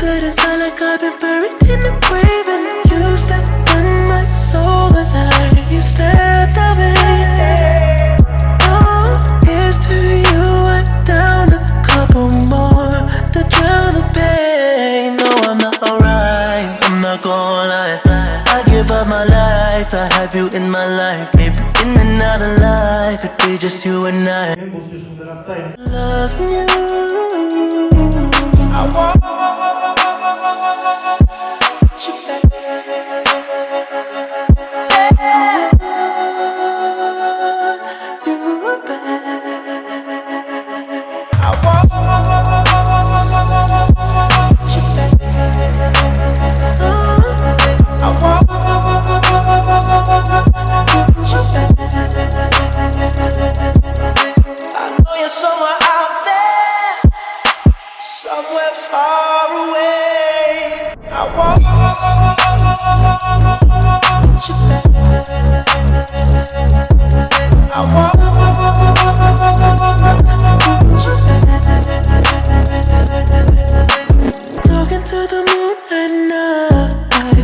that inside like I've been buried in the grave. And you stepped on my soul the night you stepped away. Oh, here's to you, I down a couple more to drown the pain. No, I'm not alright, I'm not gonna lie. I give up my life to have you in my life. Maybe in another life, it'd be just you and I. Loving you. I want you back. You're back. I want you back. I want you back. I know you're somewhere out there, somewhere far away. I want you back. I want you back. Talking to the moon at night,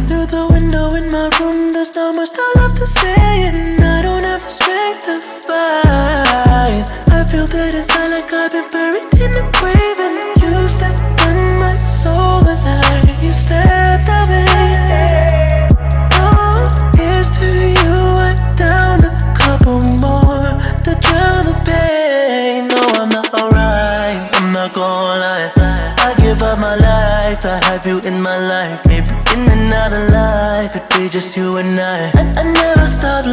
through the window in my room. There's not much I love to say, and I don't have the strength to fight. I feel that inside like I've been buried in the grave. And you stepped on my soul the night you stepped away. Oh, here's to you, I down a couple more to drown the pain. No, I'm not alright, I'm not gonna lie. I give up my life to have you in my life. Maybe in another life, it'd be just you and I never stopped